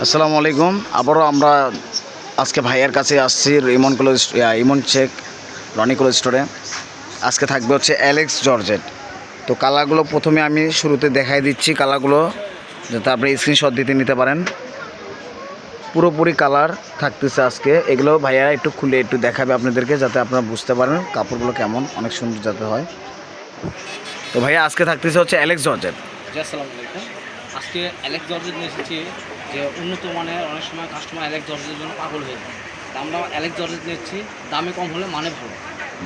আসসালামু আলাইকুম। আবারও আমরা আজকে ভাইয়ের কাছে আসছি ইমন শেখ রনি ক্লোথ স্টোরে। আজকে থাকবে হচ্ছে অ্যালেক্স জর্জেট। তো কালারগুলো প্রথমে আমি শুরুতে দেখাই দিচ্ছি কালারগুলো, যাতে আপনি স্ক্রিনশট দিতে নিতে পারেন। পুরোপুরি কালার থাকতেছে আজকে। এগুলো ভাইয়া একটু খুলে একটু দেখাবে আপনাদেরকে, যাতে আপনারা বুঝতে পারেন কাপড়গুলো কেমন, অনেক সুন্দর যাতে হয়। তো ভাইয়া আজকে থাকতেছে হচ্ছে অ্যালেক্স জর্জেট। আসসালামু আলাইকুম। আজকে অ্যালেক্স জর্জেট নিয়ে এসেছি, যে উন্নত মানের। অনেক সময় কাস্টমার অ্যালেক্স জর্জেটের জন্য পাগল হয়ে যায়। তা আমরা অ্যালেক্স জর্জেট নিচ্ছি, দামে কম হলে মানে ভালো।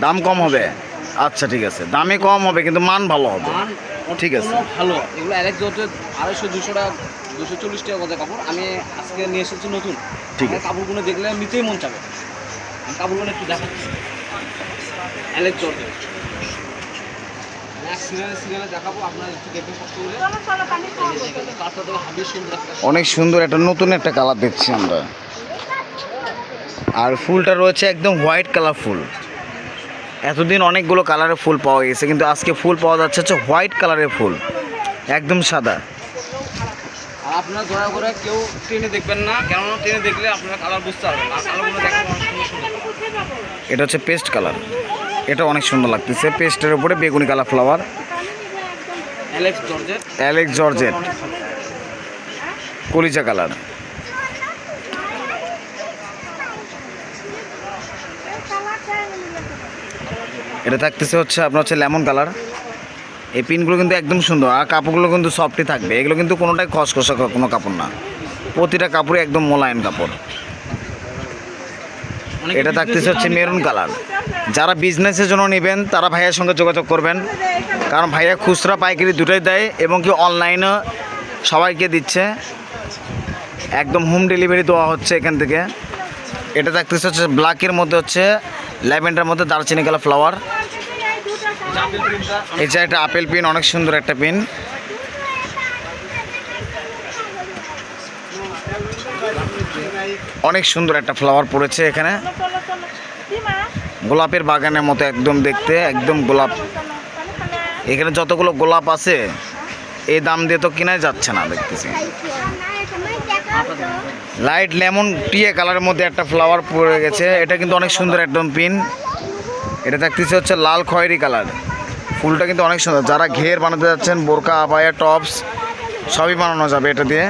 দাম কম হবে? আচ্ছা ঠিক আছে, দামে কম হবে কিন্তু মান ভালো হবে। মান ঠিক আছে, ভালো। এগুলো অ্যালেক্স জর্জেট 250-200 টাকা, 240 টাকা করে কাপড়। আমি আজকে নিয়ে এসেছি নতুন। ঠিক আছে, কাপড়গুলো দেখলে নিতেই মন চাবে। আমি কাপড়গুলো একটু দেখাচ্ছি। অ্যালেক্স জর্জেট সিরিয়ালে দেখাবো, আপনারা একটু দেখবেন কষ্ট করে। অনেক সুন্দর একটা নতুন একটা কালার দেখছি আমরা। আর ফুলটা রয়েছে একদম হোয়াইট কালার ফুল। এতদিন অনেকগুলো কালারের ফুল পাওয়া গেছে, কিন্তু আজকে ফুল পাওয়া যাচ্ছে হচ্ছে হোয়াইট কালারের ফুল, একদম সাদা। আর আপনারা দয়া করে কেউ ট্রেনে দেখবেন না, কেননা ট্রেনে দেখলে আপনারা কালার বুঝতে পারবেন না। কালারগুলো দেখাবো অনেক সুন্দর সুন্দর। এটা হচ্ছে পেস্ট কালার, এটা অনেক সুন্দর লাগতেছে। পেস্টের উপরে বেগুনি কালার ফ্লাওয়ার। অ্যালেক্স জর্জেট কলিজা কালার। এটা থাকতেছে হচ্ছে আপনার হচ্ছে লেমন কালার। এই পিনগুলো কিন্তু একদম সুন্দর, আর কাপড়গুলো কিন্তু সফটই থাকবে। এগুলো কিন্তু কোনোটাই খসখসা কোনো কাপড় না, প্রতিটা কাপড়ই একদম মোলায়েম কাপড়। এটা থাকতেছে হচ্ছে মেরুন কালার। যারা বিজনেসের জন্য নেবেন তারা ভাইয়ের সঙ্গে যোগাযোগ করবেন, কারণ ভাইয়া খুচরা পাইকারি দুটোই দেয়, এবং কি অনলাইনও সবাইকে দিচ্ছে। একদম হোম ডেলিভারি দেওয়া হচ্ছে এখান থেকে। এটা থাকতেছে হচ্ছে ব্ল্যাকের মধ্যে হচ্ছে ল্যাভেন্ডার মধ্যে দারচিনি কালার ফ্লাওয়ার। এই যে একটা আপেল পিন, অনেক সুন্দর একটা পিন। অনেক সুন্দর একটা ফ্লাওয়ার পড়েছে এখানে, গোলাপের বাগানের মতো একদম দেখতে, একদম গোলাপ। এখানে যতগুলো গোলাপ আছে এই দাম দিয়ে তো কেনাই যাচ্ছে না, দেখতেছি। লাইট লেমন টিয়ে কালারের মধ্যে একটা ফ্লাওয়ার পড়ে গেছে, এটা কিন্তু অনেক সুন্দর একদম পিন। এটা থাকতেছে হচ্ছে লাল খয়েরি কালার। ফুলটা কিন্তু অনেক সুন্দর। যারা ঘের বানাতে যাচ্ছেন, বোরকা আবায়া টপস সবই বানানো যাবে এটা দিয়ে।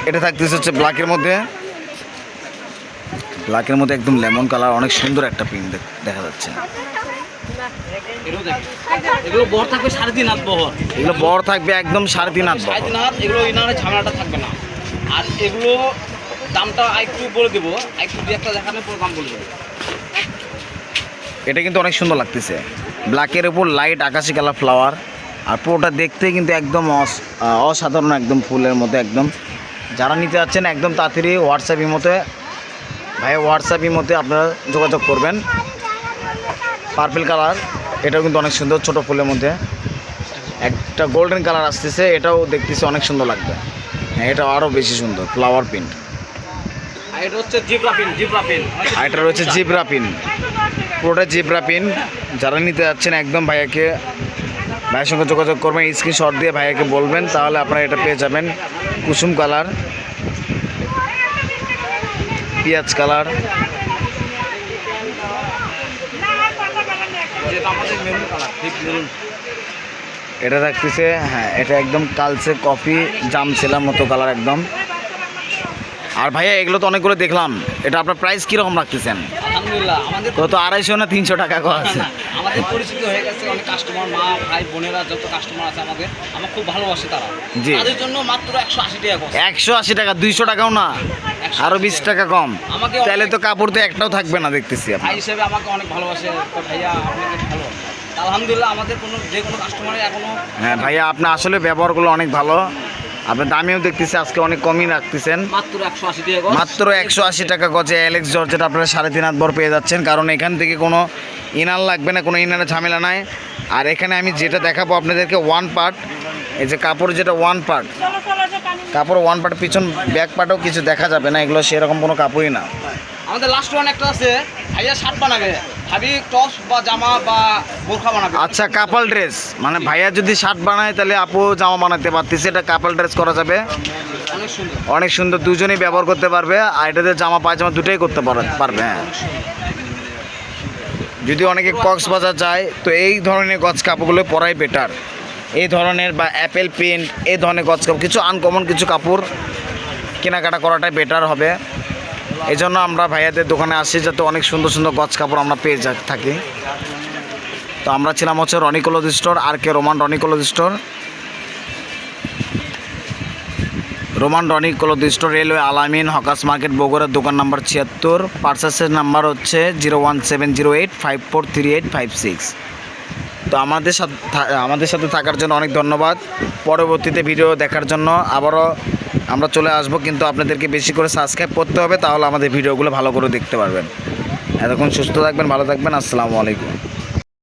এটা থাকতেছে হচ্ছে ব্ল্যাকের মধ্যে, একদম লেমন কালার, অনেক সুন্দর একটা পিন দেখা যাচ্ছে। এগুলো বড় থাকবে 3.5 হাত বহর। এগুলো বড় থাকবে একদম 3.5 হাত। 3.5 হাত। এগুলো ইনারে ঝামেলাটা থাকবে না। আর এগুলো দামটা একটু বলে দেবো, একটু দু একটা দেখানো পর দাম বলে দেবো। এটা কিন্তু অনেক সুন্দর লাগতেছে, ব্ল্যাকের উপর লাইট আকাশি কালার ফ্লাওয়ার। আর পুরোটা দেখতে কিন্তু একদম অসাধারণ, একদম ফুলের মতো একদম। যারা নিতে যাচ্ছেন একদম তাড়াতাড়ি হোয়াটসঅ্যাপ ইমোতে আপনারা যোগাযোগ করবেন। পার্পল কালার, এটাও কিন্তু অনেক সুন্দর, ছোট ফুলের মধ্যে। একটা গোল্ডেন কালার আসতেছে, এটাও দেখতেছি অনেক সুন্দর লাগবে। হ্যাঁ, এটা আরও বেশি সুন্দর ফ্লাওয়ার প্রিন্ট। আর এটা হচ্ছে জিব্রা পিন। আর এটা রয়েছে জিব্রা পিন, পুরোটা জিব্রা পিন। যারা নিতে যাচ্ছেন একদম ভাইয়ের সঙ্গে যোগাযোগ করবেন, স্ক্রিনশট দিয়ে ভাইয়াকে বলবেন, তাহলে আপনারা এটা পেয়ে যাবেন। কুসুম কালার, পেঁয়াজ কালার, এটা থাকতেছে, হ্যাঁ এটা একদম কালচে কফি জামছেলার মতো কালার একদম। আর ভাইয়া এগুলো তো অনেকগুলো দেখলাম, এটা আপনার প্রাইস কীরকম রাখতেছেন? আলহামদুলিল্লাহ আমাদের তো 250 না 300 টাকা আছে। আমাদের পরিচিত হয়ে গেছে অনেক কাস্টমার, মা ভাই বোনেরা যত কাস্টমার আছে আমার খুব ভালোবাসে তারা। জি, তাদের জন্য মাত্র 180 টাকা। 180 টাকা, 200 টাকাও না, আরো 20 টাকা কম। আমাকে তাহলে তো কাপড় তো একটাও থাকবে না, দেখতেছি ভাই হিসেবে আমাকে অনেক ভালোবাসে। তো ভাইয়া আপনাকে ভালো, আলহামদুলিল্লাহ আমাদের যে কোনো কাস্টমারের এখনো। হ্যাঁ ভাইয়া, আপনার আসলে ব্যবহারগুলো অনেক ভালো। আপনার দামেও দেখতেছি আজকে অনেক কমই রাখতেছেন, মাত্র 180 টাকা। মাত্র 180 টাকা গজে অ্যালেক্স জর্জেট আপনারা 3.5 হাত বড় পেয়ে যাচ্ছেন। কারণ এখান থেকে কোনো ইনার লাগবে না, কোনো ইনারের ঝামেলা নাই। আর এখানে আমি যেটা দেখাবো আপনাদেরকে ওয়ান পার্ট, এই যে কাপড় যেটা ওয়ান পার্ট, কাপড় ওয়ান পার্ট, পিছন ব্যাক পার্টও কিছু দেখা যাবে না, এগুলো সেরকম কোনো কাপড়ই না। আমাদের লাস্ট ওয়ান একটা আছে, ভাইয়া শার্ট বানাবে। ভাবি টপস বা জামা বা বোরখা বানাবে। আচ্ছা, কাপল ড্রেস মানে ভাইয়া যদি শার্ট বানায় তাহলে আপু জামা বানাতে পারতেছে, এটা কাপল ড্রেস করা যাবে, অনেক সুন্দর, অনেক সুন্দর, দুজনেই ব্যবহার করতে পারবে, আর এটাতে জামা পায়জামা দুটোই করতে পারবে। হ্যাঁ, অনেক সুন্দর। যদি অনেকে কক্সবাজার যায় তো এই ধরনের গজ কাপড়গুলো পরাই বেটার। এই ধরনের বা অ্যাপেল প্রিন্ট এই ধরনের গজ কাপড়, কিছু আনকমন কিছু কাপড় কেনাকাটা করাটাই বেটার হবে। এই জন্য আমরা ভাইয়াদের দোকানে আসি যাতে অনেক সুন্দর সুন্দর গজ কাপড় আমরা পেয়ে থাকি। তো আমরা ছিলাম হচ্ছে রনি ক্লথ স্টোর, আর কে Roman Rony cloth store, Roman Rony cloth store, railway Alamin, hawkers market, বগুড়ার, দোকান নাম্বার 76, পার্সেসের নাম্বার হচ্ছে 01708543856। তো আমাদের সাথে থাকার জন্য অনেক ধন্যবাদ। পরবর্তীতে ভিডিও দেখার জন্য আবারও আমরা চলে আসব, কিন্তু আপনাদেরকে বেশি করে সাবস্ক্রাইব করতে হবে, তাহলে আমাদের ভিডিওগুলো ভালো করে দেখতে পারবেন। এতক্ষণ সুস্থ থাকবেন, ভালো থাকবেন, আসসালামু আলাইকুম।